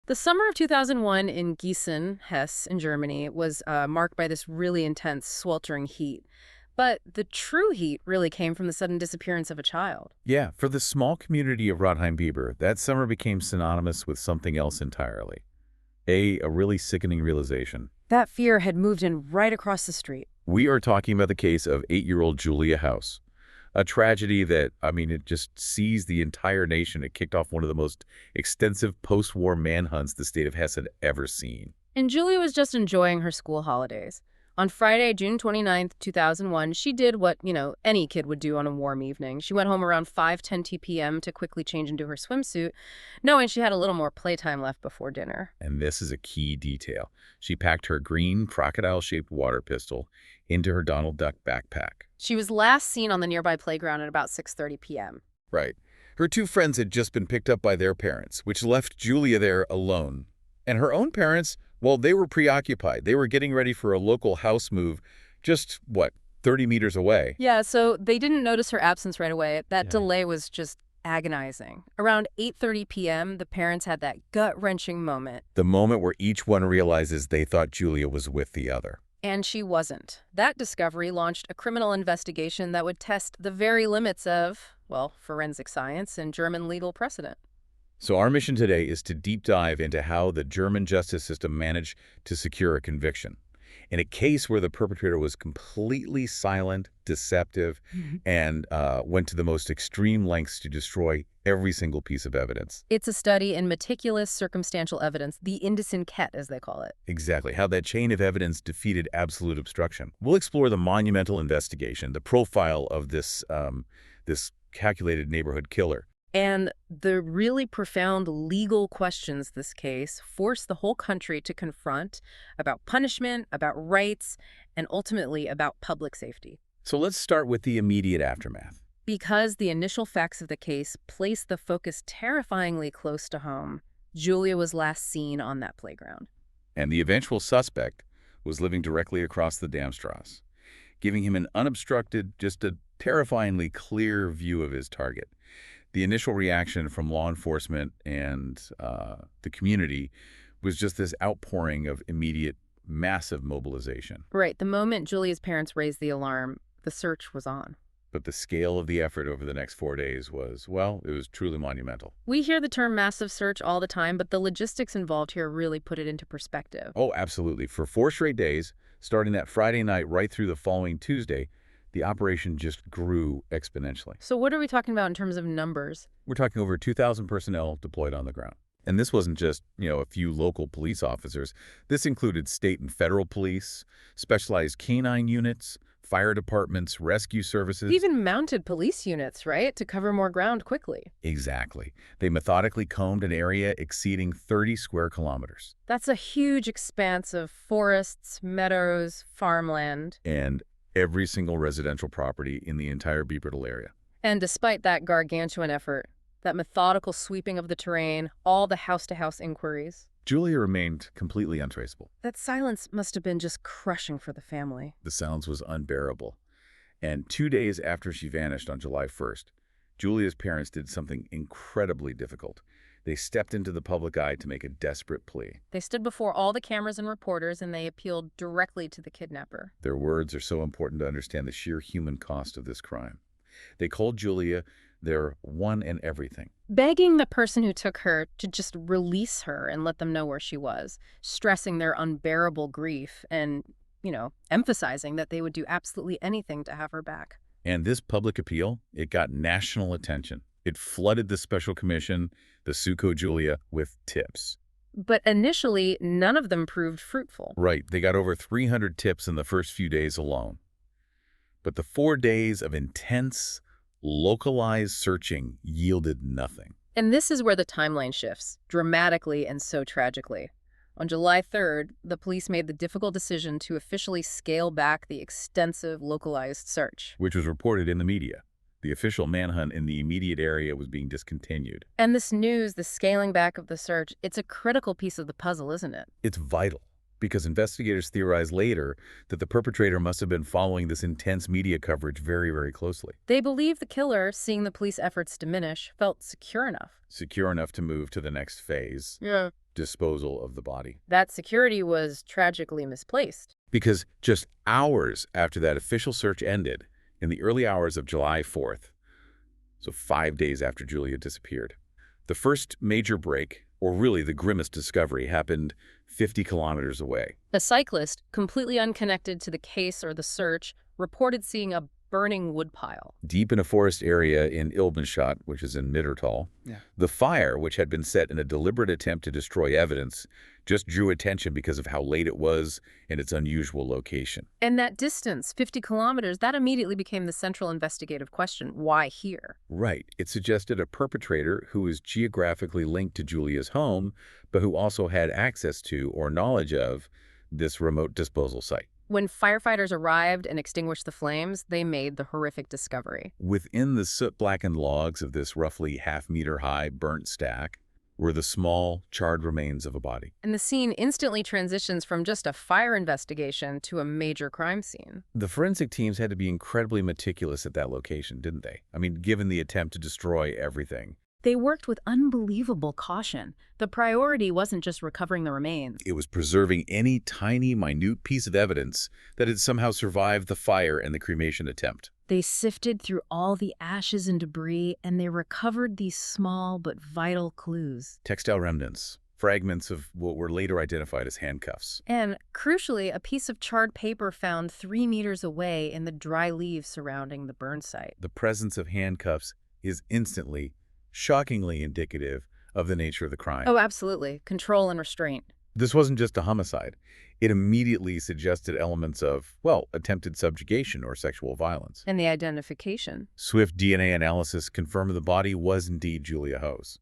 The summer of 2001 in Gießen, Hesse, in Germany, was marked by this really intense, sweltering heat. But the true heat really came from the sudden disappearance of a child. Yeah, for the small community of Rodheim-Bieber, that summer became synonymous with something else entirely. A really sickening realization. That fear had moved in right across the street. We are talking about the case of 8-year-old Julia House. A tragedy that, it just seized the entire nation. It kicked off one of the most extensive post-war manhunts the state of Hesse had ever seen. And Julia was just enjoying her school holidays. On Friday, June 29th, 2001, she did what, any kid would do on a warm evening. She went home around 5:10 p.m. to quickly change into her swimsuit, knowing she had a little more playtime left before dinner. And this is a key detail. She packed her green crocodile-shaped water pistol into her Donald Duck backpack. She was last seen on the nearby playground at about 6:30 p.m. Right. Her two friends had just been picked up by their parents, which left Julia there alone. And her own parents, well, they were preoccupied. They were getting ready for a local house move just, 30 meters away. Yeah, so they didn't notice her absence right away. That Yeah. delay was just agonizing. Around 8:30 p.m., the parents had that gut-wrenching moment. The moment where each one realizes they thought Julia was with the other. And she wasn't. That discovery launched a criminal investigation that would test the very limits of, forensic science and German legal precedent. So our mission today is to deep dive into how the German justice system managed to secure a conviction in a case where the perpetrator was completely silent, deceptive, and went to the most extreme lengths to destroy every single piece of evidence. It's a study in meticulous circumstantial evidence, the Indecent Ket, as they call it. Exactly, how that chain of evidence defeated absolute obstruction. We'll explore the monumental investigation, the profile of this calculated neighborhood killer. And the really profound legal questions this case forced the whole country to confront about punishment, about rights, and ultimately about public safety. So let's start with the immediate aftermath. Because the initial facts of the case placed the focus terrifyingly close to home, Julia was last seen on that playground. And the eventual suspect was living directly across the Damstrasse, giving him an unobstructed, just a terrifyingly clear view of his target. The initial reaction from law enforcement and the community was just this outpouring of immediate, massive mobilization. Right, the moment Julia's parents raised the alarm, the search was on. But the scale of the effort over the next 4 days was, it was truly monumental. We hear the term massive search all the time, but the logistics involved here really put it into perspective. Oh, absolutely. For 4 straight days, starting that Friday night right through the following Tuesday, the operation just grew exponentially. So what are we talking about in terms of numbers? We're talking over 2,000 personnel deployed on the ground. And this wasn't just, a few local police officers. This included state and federal police, specialized canine units, fire departments, rescue services. Even mounted police units, right, to cover more ground quickly. Exactly. They methodically combed an area exceeding 30 square kilometers. That's a huge expanse of forests, meadows, farmland. And every single residential property in the entire Bibertal area. And despite that gargantuan effort, that methodical sweeping of the terrain, all the house-to-house inquiries, Julia remained completely untraceable. that silence must have been just crushing for the family. The silence was unbearable. And 2 days after she vanished on July 1st, Julia's parents did something incredibly difficult. They stepped into the public eye to make a desperate plea. They stood before all the cameras and reporters, and they appealed directly to the kidnapper. Their words are so important to understand the sheer human cost of this crime. They called Julia their one and everything. Begging the person who took her to just release her and let them know where she was, stressing their unbearable grief and, emphasizing that they would do absolutely anything to have her back. And this public appeal, it got national attention. It flooded the special commission, the Suco Julia, with tips. But initially, none of them proved fruitful. Right, they got over 300 tips in the first few days alone. But the 4 days of intense, localized searching yielded nothing. And this is where the timeline shifts, dramatically and so tragically. On July 3rd, the police made the difficult decision to officially scale back the extensive localized search. Which was reported in the media. The official manhunt in the immediate area was being discontinued. And this news, the scaling back of the search, it's a critical piece of the puzzle, isn't it? It's vital. because investigators theorized later that the perpetrator must have been following this intense media coverage very, very closely. They believe the killer, seeing the police efforts diminish, felt secure enough. Secure enough to move to the next phase, Yeah. disposal of the body. That security was tragically misplaced. Because just hours after that official search ended, in the early hours of July 4th, so 5 days after Julia disappeared, the first major break, or really the grimmest discovery, happened 50 kilometers away. A cyclist, completely unconnected to the case or the search, reported seeing a burning woodpile. Deep in a forest area in Ilbenstadt, which is in Mittertal, the fire, which had been set in a deliberate attempt to destroy evidence, just drew attention because of how late it was and its unusual location. And that distance, 50 kilometers, that immediately became the central investigative question. Why here? Right. It suggested a perpetrator who was geographically linked to Julia's home, but who also had access to or knowledge of this remote disposal site. When firefighters arrived and extinguished the flames, they made the horrific discovery. Within the soot-blackened logs of this roughly half-meter-high burnt stack were the small, charred remains of a body. And the scene instantly transitions from just a fire investigation to a major crime scene. The forensic teams had to be incredibly meticulous at that location, didn't they? I mean, given the attempt to destroy everything. They worked with unbelievable caution. The priority wasn't just recovering the remains. It was preserving any tiny, minute piece of evidence that had somehow survived the fire and the cremation attempt. They sifted through all the ashes and debris, and they recovered these small but vital clues. Textile remnants, fragments of what were later identified as handcuffs. And, crucially, a piece of charred paper found 3 meters away in the dry leaves surrounding the burn site. The presence of handcuffs is instantly, shockingly indicative of the nature of the crime. Oh, absolutely. Control and restraint. This wasn't just a homicide. It immediately suggested elements of, well, attempted subjugation or sexual violence. And the identification. Swift DNA analysis confirmed the body was indeed Julia Ho's,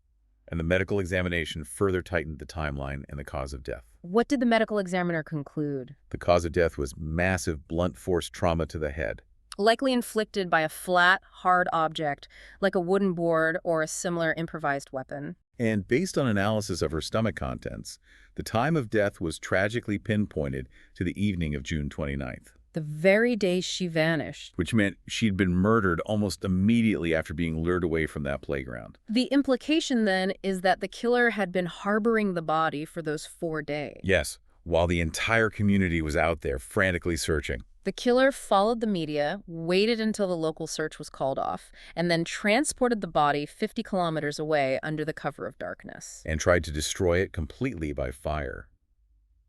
and the medical examination further tightened the timeline and the cause of death. What did the medical examiner conclude? The cause of death was massive blunt force trauma to the head. Likely inflicted by a flat, hard object, like a wooden board or a similar improvised weapon. And based on analysis of her stomach contents, the time of death was tragically pinpointed to the evening of June 29th. The very day she vanished. Which meant she'd been murdered almost immediately after being lured away from that playground. The implication, then, is that the killer had been harboring the body for those 4 days. Yes, while the entire community was out there frantically searching. The killer followed the media, waited until the local search was called off, and then transported the body 50 kilometers away under the cover of darkness. And tried to destroy it completely by fire.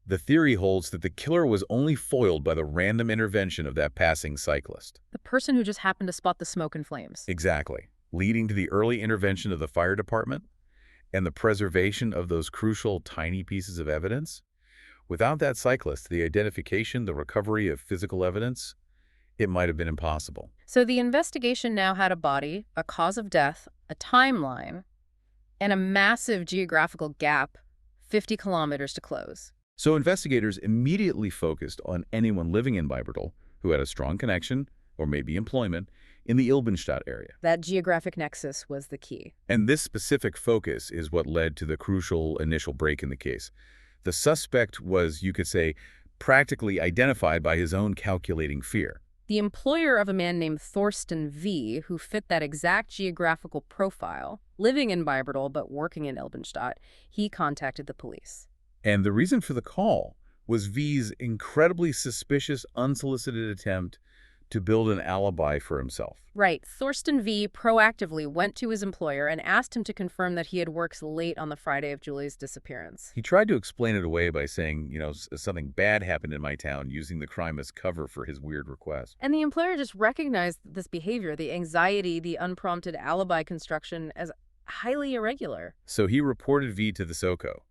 The theory holds that the killer was only foiled by the random intervention of that passing cyclist. The person who just happened to spot the smoke and flames. Exactly, leading to the early intervention of the fire department and the preservation of those crucial tiny pieces of evidence. Without that cyclist, the identification, the recovery of physical evidence, it might have been impossible. So the investigation now had a body, a cause of death, a timeline, and a massive geographical gap, 50 kilometers to close. So investigators immediately focused on anyone living in Bibertal who had a strong connection, or maybe employment, in the Ilbenstadt area. That geographic nexus was the key. And this specific focus is what led to the crucial initial break in the case. The suspect was, you could say, practically identified by his own calculating fear. The employer of a man named Thorsten V., who fit that exact geographical profile, living in Bibertal but working in Ilbenstadt, he contacted the police. And the reason for the call was V's incredibly suspicious, unsolicited attempt to build an alibi for himself. Right. Thorsten V. proactively went to his employer and asked him to confirm that he had worked late on the Friday of Julia's disappearance. He tried to explain it away by saying, something bad happened in my town, using the crime as cover for his weird request. And the employer just recognized this behavior, the anxiety, the unprompted alibi construction, as highly irregular. So he reported V to the SOCO.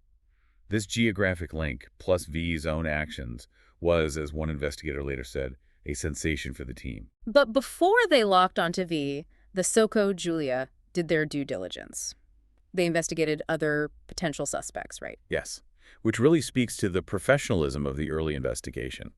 This geographic link, plus V's own actions, was, as one investigator later said, a sensation for the team. But before they locked onto V, the SOCO Julia did their due diligence. They investigated other potential suspects, right? Yes, which really speaks to the professionalism of the early investigation.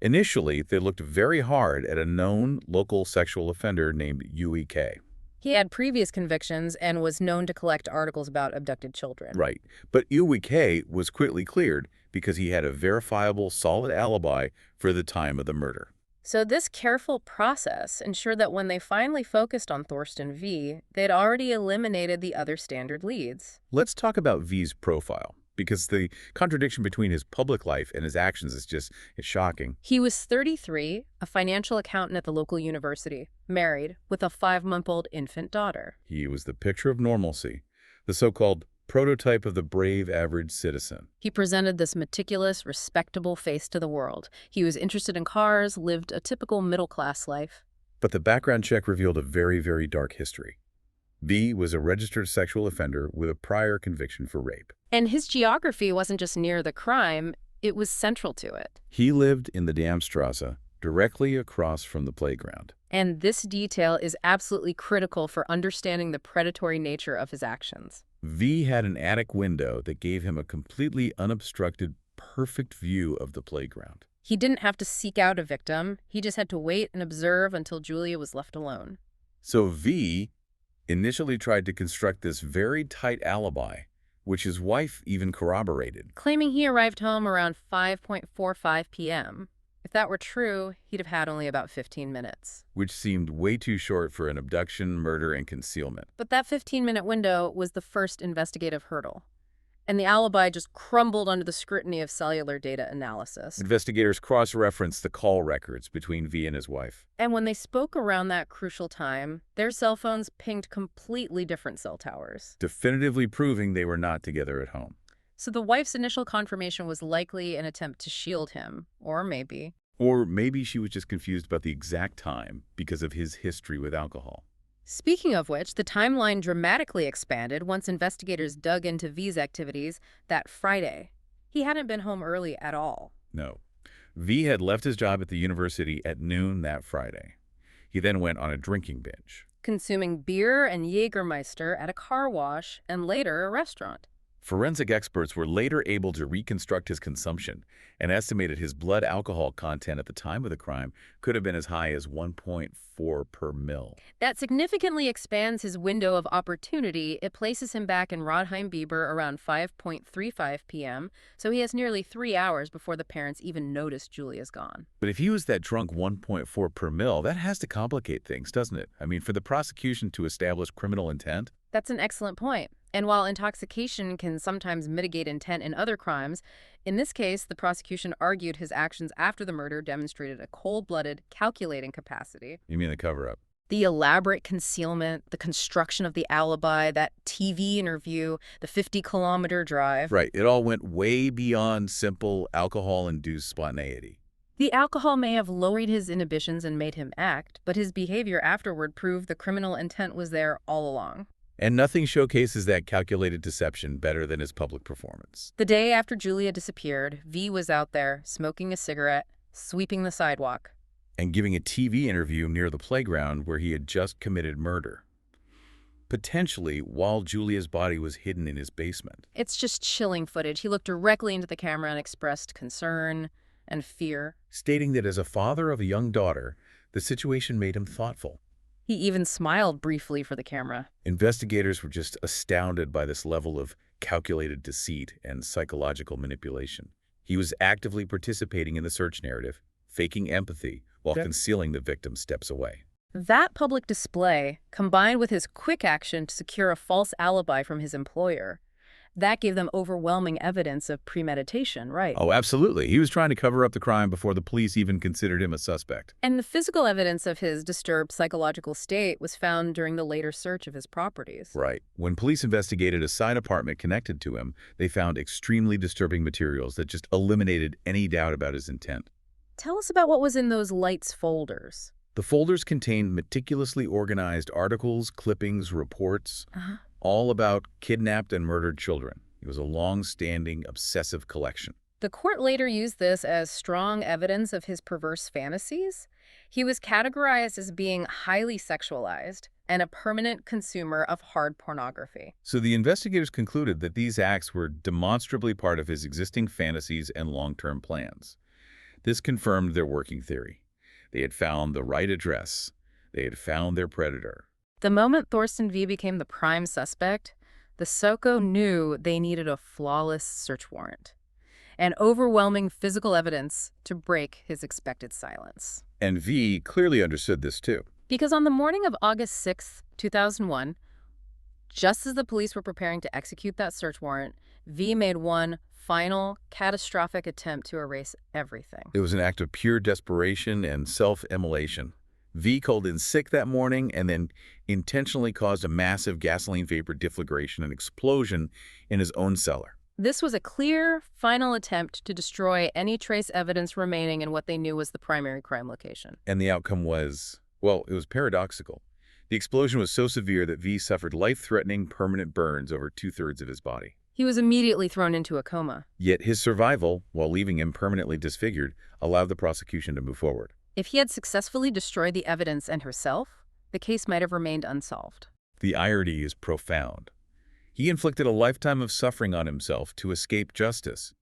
Initially, they looked very hard at a known local sexual offender named Yui K. He had previous convictions and was known to collect articles about abducted children. Right. But Uwike was quickly cleared because he had a verifiable, solid alibi for the time of the murder. So this careful process ensured that when they finally focused on Thorsten V, they'd already eliminated the other standard leads. Let's talk about V's profile, because the contradiction between his public life and his actions it's shocking. He was 33, a financial accountant at the local university, married, with a 5-month-old infant daughter. He was the picture of normalcy, the so-called prototype of the brave average citizen. He presented this meticulous, respectable face to the world. He was interested in cars, lived a typical middle-class life. But the background check revealed a very, very dark history. V was a registered sexual offender with a prior conviction for rape. And his geography wasn't just near the crime, it was central to it. He lived in the Damstrasse, directly across from the playground. And this detail is absolutely critical for understanding the predatory nature of his actions. V had an attic window that gave him a completely unobstructed, perfect view of the playground. He didn't have to seek out a victim. He just had to wait and observe until Julia was left alone. So V initially tried to construct this very tight alibi, which his wife even corroborated. Claiming he arrived home around 5:45 p.m. If that were true, he'd have had only about 15 minutes. Which seemed way too short for an abduction, murder, and concealment. But that 15-minute window was the first investigative hurdle. And the alibi just crumbled under the scrutiny of cellular data analysis. Investigators cross-referenced the call records between V and his wife. And when they spoke around that crucial time, their cell phones pinged completely different cell towers. Definitively proving they were not together at home. So the wife's initial confirmation was likely an attempt to shield him, or maybe. Or maybe she was just confused about the exact time because of his history with alcohol. Speaking of which, the timeline dramatically expanded once investigators dug into V's activities that Friday. He hadn't been home early at all. No. V had left his job at the university at noon that Friday. He then went on a drinking binge, Consuming beer and Jägermeister at a car wash and later a restaurant. Forensic experts were later able to reconstruct his consumption and estimated his blood alcohol content at the time of the crime could have been as high as 1.4 per mil. That significantly expands his window of opportunity. It places him back in Rodheim-Bieber around 5:35 p.m., so he has nearly 3 hours before the parents even notice Julia's gone. But if he was that drunk 1.4 per mil, that has to complicate things, doesn't it? I mean, for the prosecution to establish criminal intent? That's an excellent point. And while intoxication can sometimes mitigate intent in other crimes, in this case, the prosecution argued his actions after the murder demonstrated a cold-blooded, calculating capacity. You mean the cover-up? The elaborate concealment, the construction of the alibi, that TV interview, the 50-kilometer drive. Right. It all went way beyond simple alcohol-induced spontaneity. The alcohol may have lowered his inhibitions and made him act, but his behavior afterward proved the criminal intent was there all along. And nothing showcases that calculated deception better than his public performance. The day after Julia disappeared, V was out there, smoking a cigarette, sweeping the sidewalk. And giving a TV interview near the playground where he had just committed murder. Potentially while Julia's body was hidden in his basement. It's just chilling footage. He looked directly into the camera and expressed concern and fear. Stating that as a father of a young daughter, the situation made him thoughtful. He even smiled briefly for the camera. Investigators were just astounded by this level of calculated deceit and psychological manipulation. He was actively participating in the search narrative, faking empathy while concealing the victim's steps away. That public display, combined with his quick action to secure a false alibi from his employer, that gave them overwhelming evidence of premeditation, right? Oh, absolutely. He was trying to cover up the crime before the police even considered him a suspect. And the physical evidence of his disturbed psychological state was found during the later search of his properties. Right. When police investigated a side apartment connected to him, they found extremely disturbing materials that just eliminated any doubt about his intent. Tell us about what was in those lights folders. The folders contained meticulously organized articles, clippings, reports, all about kidnapped and murdered children. It was a long-standing, obsessive collection. The court later used this as strong evidence of his perverse fantasies. He was categorized as being highly sexualized and a permanent consumer of hard pornography. So the investigators concluded that these acts were demonstrably part of his existing fantasies and long-term plans. This confirmed their working theory. They had found the right address. They had found their predator. The moment Thorsten V became the prime suspect, the SOCO knew they needed a flawless search warrant and overwhelming physical evidence to break his expected silence. And V clearly understood this too. Because on the morning of August 6, 2001, just as the police were preparing to execute that search warrant, V made one final, catastrophic attempt to erase everything. It was an act of pure desperation and self-immolation. V called in sick that morning and then intentionally caused a massive gasoline vapor deflagration and explosion in his own cellar. This was a clear, final attempt to destroy any trace evidence remaining in what they knew was the primary crime location. And the outcome was, well, it was paradoxical. The explosion was so severe that V suffered life-threatening permanent burns over 2/3 of his body. He was immediately thrown into a coma. Yet his survival, while leaving him permanently disfigured, allowed the prosecution to move forward. If he had successfully destroyed the evidence and herself, the case might have remained unsolved. The irony is profound. He inflicted a lifetime of suffering on himself to escape justice.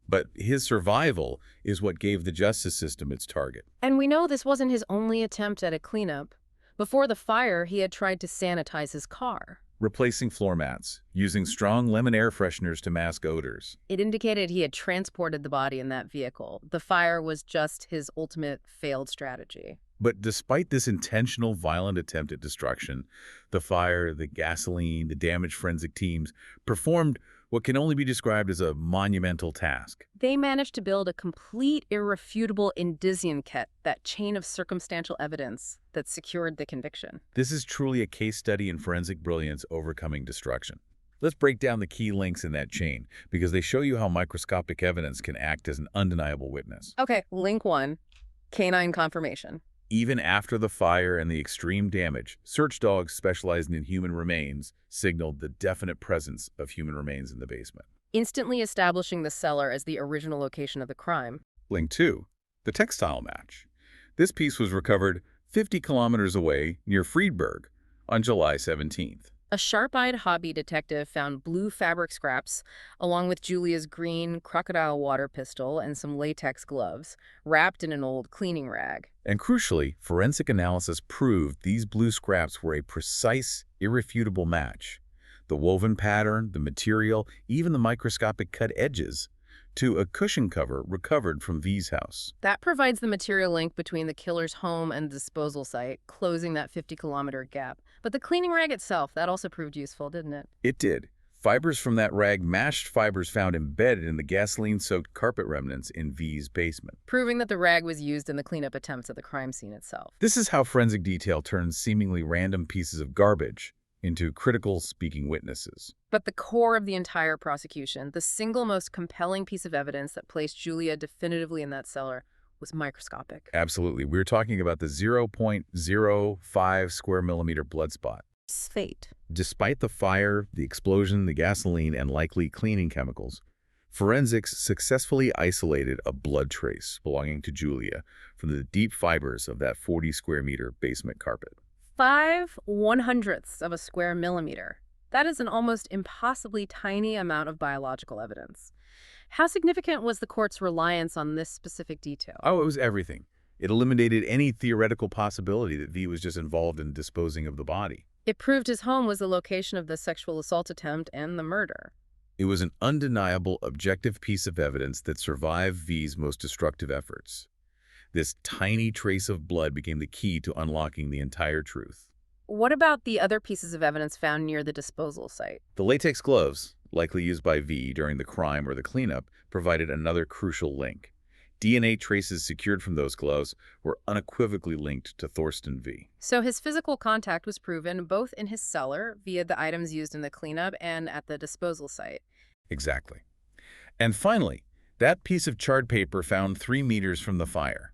But his survival is what gave the justice system its target. And we know this wasn't his only attempt at a cleanup. Before the fire, he had tried to sanitize his car. Replacing floor mats, using strong lemon air fresheners to mask odors. It indicated he had transported the body in that vehicle. The fire was just his ultimate failed strategy. But despite this intentional, violent attempt at destruction, the fire, the gasoline, the damaged forensic teams performed what can only be described as a monumental task. They managed to build a complete, irrefutable indicium-kit, that chain of circumstantial evidence that secured the conviction. This is truly a case study in forensic brilliance overcoming destruction. Let's break down the key links in that chain, because they show you how microscopic evidence can act as an undeniable witness. Okay, link 1, canine confirmation. Even after the fire and the extreme damage, search dogs specializing in human remains signaled the definite presence of human remains in the basement, Instantly establishing the cellar as the original location of the crime. Link 2, the textile match. This piece was recovered 50 kilometers away near Friedberg on July 17th. A sharp-eyed hobby detective found blue fabric scraps, along with Julia's green crocodile water pistol and some latex gloves, wrapped in an old cleaning rag. And crucially, forensic analysis proved these blue scraps were a precise, irrefutable match. The woven pattern, the material, even the microscopic cut edges, to a cushion cover recovered from V's house. That provides the material link between the killer's home and disposal site, closing that 50-kilometer gap. But the cleaning rag itself, that also proved useful, didn't it? It did. Fibers from that rag matched fibers found embedded in the gasoline-soaked carpet remnants in V's basement, proving that the rag was used in the cleanup attempts at the crime scene itself. This is how forensic detail turns seemingly random pieces of garbage into critical speaking witnesses. But the core of the entire prosecution, the single most compelling piece of evidence that placed Julia definitively in that cellar, was microscopic. Absolutely. We're talking about the 0.05 square millimeter blood spot. Fate. Despite the fire, the explosion, the gasoline, and likely cleaning chemicals, forensics successfully isolated a blood trace belonging to Julia from the deep fibers of that 40 square meter basement carpet. 5/100ths of a square millimeter. That is an almost impossibly tiny amount of biological evidence. How significant was the court's reliance on this specific detail? Oh, it was everything. It eliminated any theoretical possibility that V was just involved in disposing of the body. It proved his home was the location of the sexual assault attempt and the murder. It was an undeniable, objective piece of evidence that survived V's most destructive efforts. This tiny trace of blood became the key to unlocking the entire truth. What about the other pieces of evidence found near the disposal site? The latex gloves, likely used by V during the crime or the cleanup, provided another crucial link. DNA traces secured from those gloves were unequivocally linked to Thorsten V. So his physical contact was proven both in his cellar via the items used in the cleanup and at the disposal site. Exactly. And finally, that piece of charred paper found 3 meters from the fire.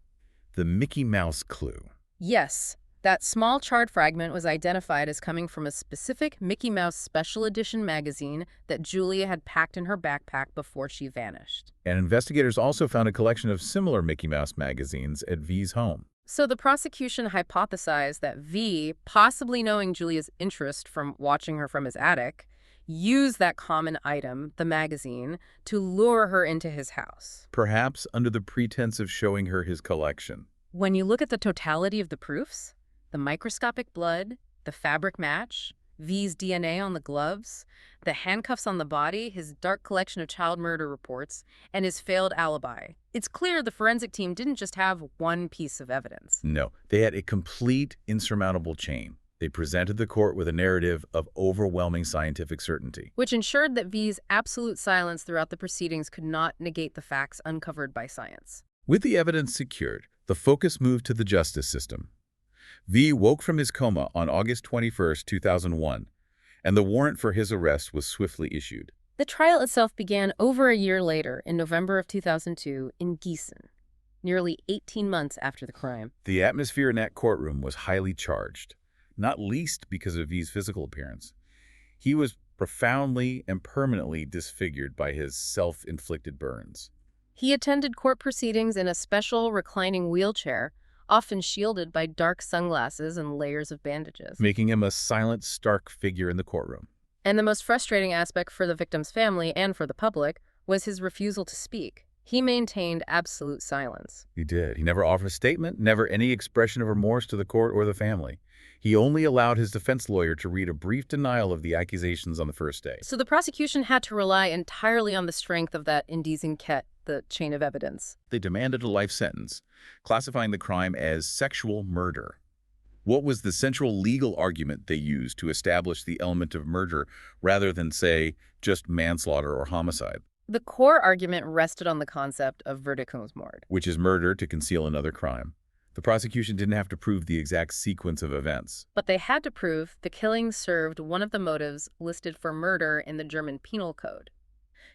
The Mickey Mouse clue. Yes, that small charred fragment was identified as coming from a specific Mickey Mouse Special Edition magazine that Julia had packed in her backpack before she vanished. And investigators also found a collection of similar Mickey Mouse magazines at V's home. So the prosecution hypothesized that V, possibly knowing Julia's interest from watching her from his attic, used that common item, the magazine, to lure her into his house. Perhaps under the pretense of showing her his collection. When you look at the totality of the proofs, the microscopic blood, The fabric match, V's DNA on the gloves, the handcuffs on the body, his dark collection of child murder reports, and his failed alibi. It's clear the forensic team didn't just have one piece of evidence. No, they had a complete, insurmountable chain. They presented the court with a narrative of overwhelming scientific certainty. Which ensured that V's absolute silence throughout the proceedings could not negate the facts uncovered by science. With the evidence secured, the focus moved to the justice system. V woke from his coma on August 21, 2001, and the warrant for his arrest was swiftly issued. The trial itself began over a year later, in November of 2002, in Gießen, nearly 18 months after the crime. The atmosphere in that courtroom was highly charged, not least because of V's physical appearance. He was profoundly and permanently disfigured by his self-inflicted burns. He attended court proceedings in a special reclining wheelchair, often shielded by dark sunglasses and layers of bandages. Making him a silent, stark figure in the courtroom. And the most frustrating aspect for the victim's family and for the public was his refusal to speak. He maintained absolute silence. He did. He never offered a statement, never any expression of remorse to the court or the family. He only allowed his defense lawyer to read a brief denial of the accusations on the first day. So the prosecution had to rely entirely on the strength of that indice enquête, the chain of evidence. They demanded a life sentence, classifying the crime as sexual murder. What was the central legal argument they used to establish the element of murder rather than, say, just manslaughter or homicide? The core argument rested on the concept of Verdeckungsmord, Which is murder to conceal another crime. The prosecution didn't have to prove the exact sequence of events. but they had to prove the killing served one of the motives listed for murder in the German Penal Code.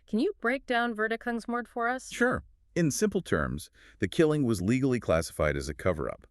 Can you break down Verdeckungsmord for us? Sure. In simple terms, the killing was legally classified as a cover-up.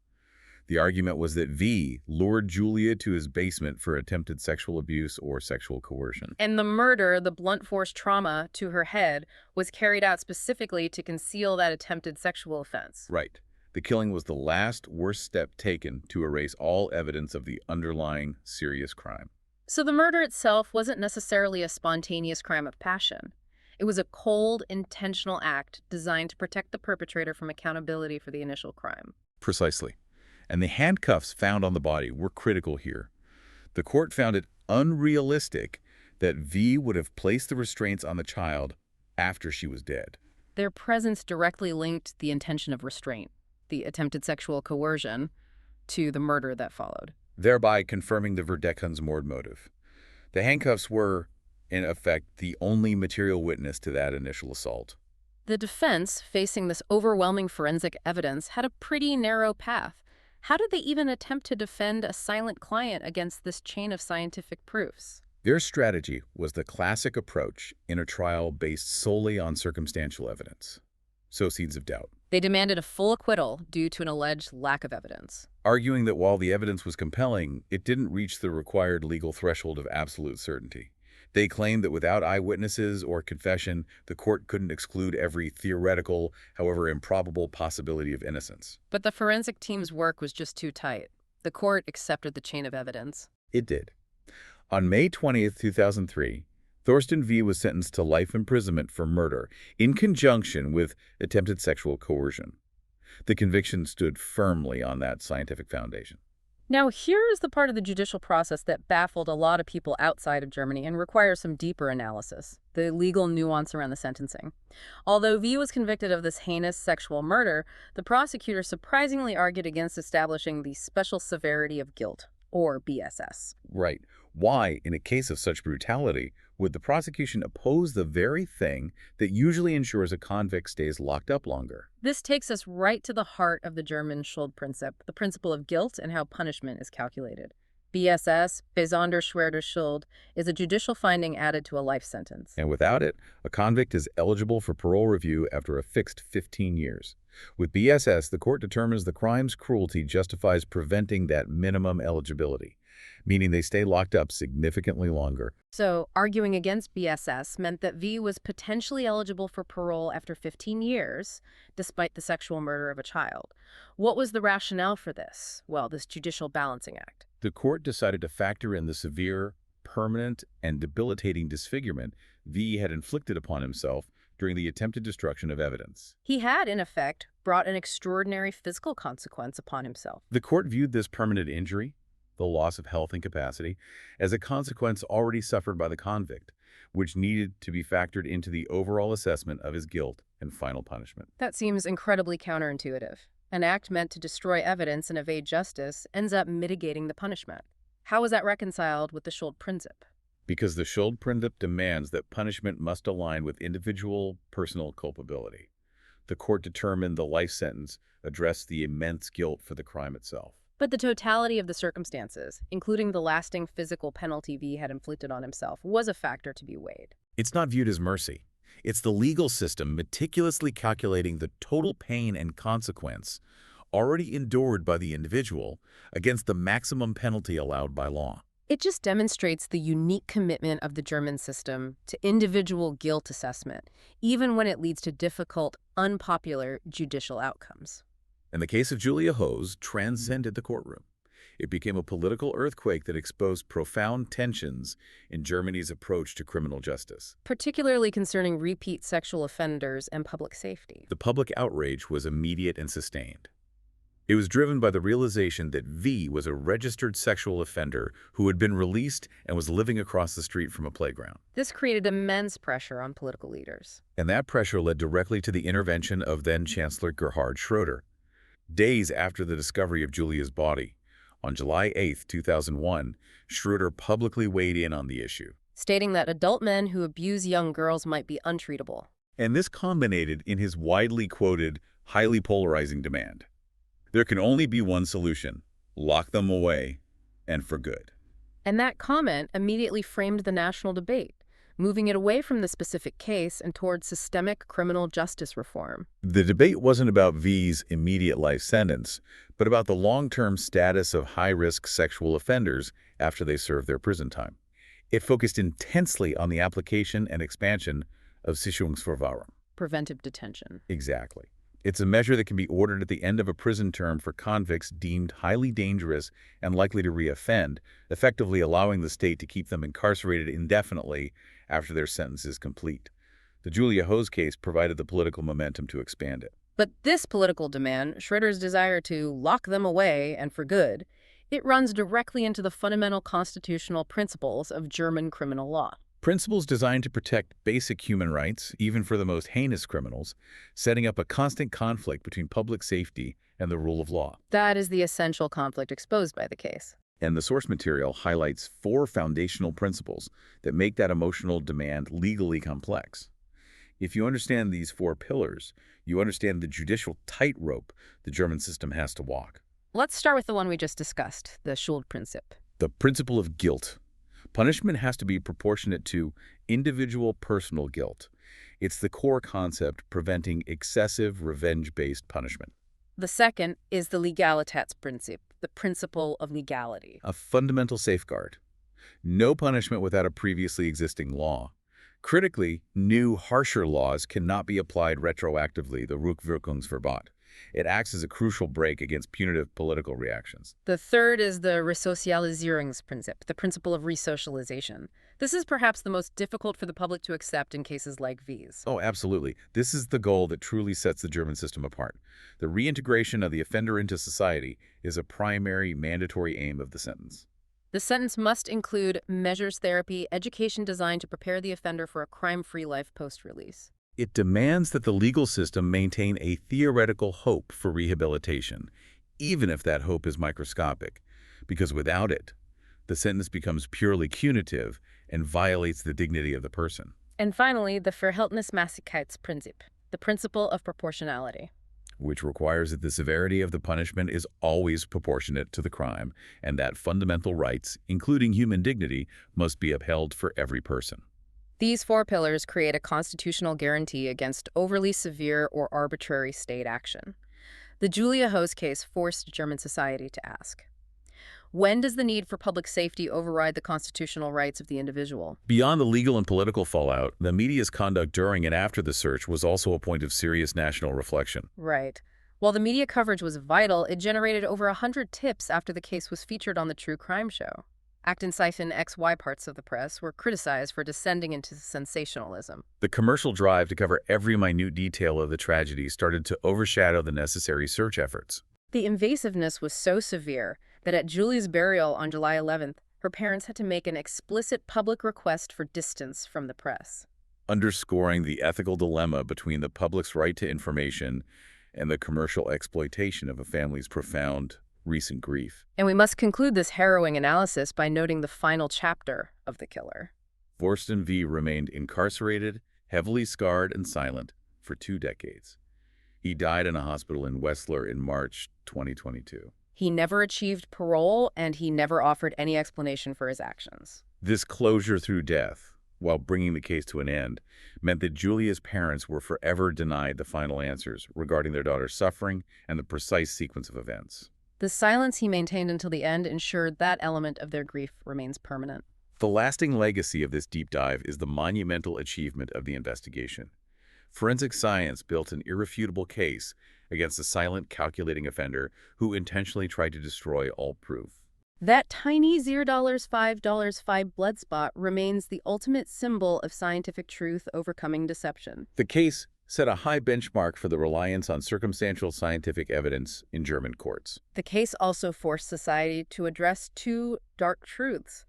The argument was that V lured Julia to his basement for attempted sexual abuse or sexual coercion. And the murder, the blunt force trauma to her head, was carried out specifically to conceal that attempted sexual offense. Right. The killing was the last worst step taken to erase all evidence of the underlying serious crime. So the murder itself wasn't necessarily a spontaneous crime of passion. It was a cold, intentional act designed to protect the perpetrator from accountability for the initial crime. Precisely. And the handcuffs found on the body were critical here. The court found it unrealistic that V would have placed the restraints on the child after she was dead. Their presence directly linked the intention of restraint, the attempted sexual coercion, to the murder that followed. Thereby confirming the Verdeckungsmord motive. The handcuffs were, in effect, the only material witness to that initial assault. The defense, facing this overwhelming forensic evidence, had a pretty narrow path. How did they even attempt to defend a silent client against this chain of scientific proofs? Their strategy was the classic approach in a trial based solely on circumstantial evidence. So seeds of doubt. They demanded a full acquittal due to an alleged lack of evidence. Arguing that while the evidence was compelling, it didn't reach the required legal threshold of absolute certainty. They claimed that without eyewitnesses or confession, the court couldn't exclude every theoretical, however improbable, possibility of innocence. But the forensic team's work was just too tight. The court accepted the chain of evidence. It did. On May 20th, 2003, Thorsten V. was sentenced to life imprisonment for murder in conjunction with attempted sexual coercion. The conviction stood firmly on that scientific foundation. Now, here is the part of the judicial process that baffled a lot of people outside of Germany and requires some deeper analysis, the legal nuance around the sentencing. Although V was convicted of this heinous sexual murder, the prosecutor surprisingly argued against establishing the special severity of guilt, or BSS. Right. Why, in a case of such brutality, would the prosecution oppose the very thing that usually ensures a convict stays locked up longer? This takes us right to the heart of the German Schuldprinzip, the principle of guilt and how punishment is calculated. BSS, besonders schwere Schuld, is a judicial finding added to a life sentence. And without it, a convict is eligible for parole review after a fixed 15 years. With BSS, the court determines the crime's cruelty justifies preventing that minimum eligibility, meaning they stay locked up significantly longer. So, arguing against BSS meant that V was potentially eligible for parole after 15 years, despite the sexual murder of a child. What was the rationale for this? Well, this judicial balancing act. The court decided to factor in the severe, permanent, and debilitating disfigurement V had inflicted upon himself during the attempted destruction of evidence. He had, in effect, brought an extraordinary physical consequence upon himself. The court viewed this permanent injury the loss of health and capacity, as a consequence already suffered by the convict, which needed to be factored into the overall assessment of his guilt and final punishment. That seems incredibly counterintuitive. An act meant to destroy evidence and evade justice ends up mitigating the punishment. How is that reconciled with the Schuldprinzip? Because the Schuldprinzip demands that punishment must align with individual personal culpability. The court determined the life sentence addressed the immense guilt for the crime itself. But the totality of the circumstances, including the lasting physical penalty V had inflicted on himself, was a factor to be weighed. It's not viewed as mercy. It's the legal system meticulously calculating the total pain and consequence already endured by the individual against the maximum penalty allowed by law. It just demonstrates the unique commitment of the German system to individual guilt assessment, even when it leads to difficult, unpopular judicial outcomes. And the case of Julia Hose transcended the courtroom. It became a political earthquake that exposed profound tensions in Germany's approach to criminal justice. Particularly concerning repeat sexual offenders and public safety. The public outrage was immediate and sustained. It was driven by the realization that V was a registered sexual offender who had been released and was living across the street from a playground. This created immense pressure on political leaders. And that pressure led directly to the intervention of then-Chancellor Gerhard Schroeder. Days after the discovery of Julia's body, on July 8, 2001, Schroeder publicly weighed in on the issue, stating that adult men who abuse young girls might be untreatable. And this culminated in his widely quoted, highly polarizing demand. There can only be one solution: lock them away, and for good. And that comment immediately framed the national debate, moving it away from the specific case and towards systemic criminal justice reform. The debate wasn't about V's immediate life sentence, but about the long-term status of high-risk sexual offenders after they serve their prison time. It focused intensely on the application and expansion of Sicherungsverwahrung. Preventive detention. Exactly. It's a measure that can be ordered at the end of a prison term for convicts deemed highly dangerous and likely to reoffend, effectively allowing the state to keep them incarcerated indefinitely after their sentence is complete. The Julia Hose case provided the political momentum to expand it. But this political demand, Schroeder's desire to lock them away and for good, it runs directly into the fundamental constitutional principles of German criminal law. Principles designed to protect basic human rights, even for the most heinous criminals, setting up a constant conflict between public safety and the rule of law. That is the essential conflict exposed by the case. And the source material highlights 4 foundational principles that make that emotional demand legally complex. If you understand these 4 pillars, you understand the judicial tightrope the German system has to walk. Let's start with the one we just discussed, the Schuldprinzip. The principle of guilt. Punishment has to be proportionate to individual personal guilt. It's the core concept preventing excessive revenge-based punishment. The second is the Legalitätsprinzip, the principle of legality. A fundamental safeguard. No punishment without a previously existing law. Critically, new, harsher laws cannot be applied retroactively, the Rückwirkungsverbot. It acts as a crucial brake against punitive political reactions. The third is the Resozialisierungsprinzip, the principle of resocialization. This is perhaps the most difficult for the public to accept in cases like these. Oh, absolutely. This is the goal that truly sets the German system apart. The reintegration of the offender into society is a primary mandatory aim of the sentence. The sentence must include measures, therapy, education designed to prepare the offender for a crime-free life post-release. It demands that the legal system maintain a theoretical hope for rehabilitation, even if that hope is microscopic, because without it, the sentence becomes purely punitive and violates the dignity of the person. And finally, the Verhältnismäßigkeitsprinzip, the principle of proportionality, which requires that the severity of the punishment is always proportionate to the crime, and that fundamental rights, including human dignity, must be upheld for every person. These 4 pillars create a constitutional guarantee against overly severe or arbitrary state action. The Julia Hose case forced German society to ask, when does the need for public safety override the constitutional rights of the individual? Beyond the legal and political fallout, the media's conduct during and after the search was also a point of serious national reflection. Right. While the media coverage was vital, it generated over 100 tips after the case was featured on the true crime show. Aktenzeichen XY parts of the press were criticized for descending into sensationalism. The commercial drive to cover every minute detail of the tragedy started to overshadow the necessary search efforts. The invasiveness was so severe that at Julie's burial on July 11th, her parents had to make an explicit public request for distance from the press. Underscoring the ethical dilemma between the public's right to information and the commercial exploitation of a family's profound recent grief. And we must conclude this harrowing analysis by noting the final chapter of The Killer. Thorsten V. remained incarcerated, heavily scarred and silent for 2 decades. He died in a hospital in Wetzlar in March 2022. He never achieved parole, and he never offered any explanation for his actions. This closure through death, while bringing the case to an end, meant that Julia's parents were forever denied the final answers regarding their daughter's suffering and the precise sequence of events. The silence he maintained until the end ensured that element of their grief remains permanent. The lasting legacy of this deep dive is the monumental achievement of the investigation. Forensic science built an irrefutable case against a silent, calculating offender who intentionally tried to destroy all proof. That tiny $0.5 blood spot remains the ultimate symbol of scientific truth overcoming deception. The case set a high benchmark for the reliance on circumstantial scientific evidence in German courts. The case also forced society to address 2 dark truths: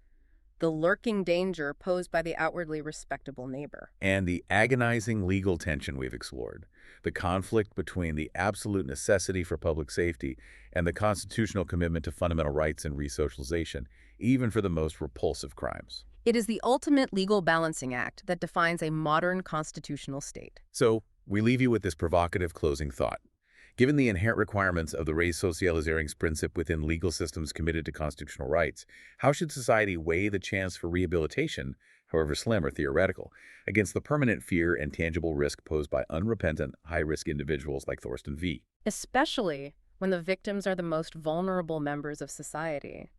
the lurking danger posed by the outwardly respectable neighbor, And the agonizing legal tension we've explored, the conflict between the absolute necessity for public safety and the constitutional commitment to fundamental rights and resocialization, even for the most repulsive crimes. It is the ultimate legal balancing act that defines a modern constitutional state. So, we leave you with this provocative closing thought. Given the inherent requirements of the Resocialisierungsprincip within legal systems committed to constitutional rights, how should society weigh the chance for rehabilitation, however slim or theoretical, against the permanent fear and tangible risk posed by unrepentant, high-risk individuals like Thorsten V.? Especially when the victims are the most vulnerable members of society.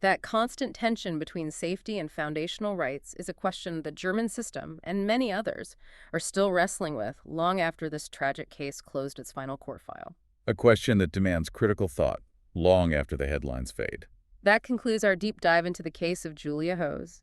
That constant tension between safety and foundational rights is a question the German system, and many others, are still wrestling with long after this tragic case closed its final court file. A question that demands critical thought long after the headlines fade. That concludes our deep dive into the case of Julia Hose.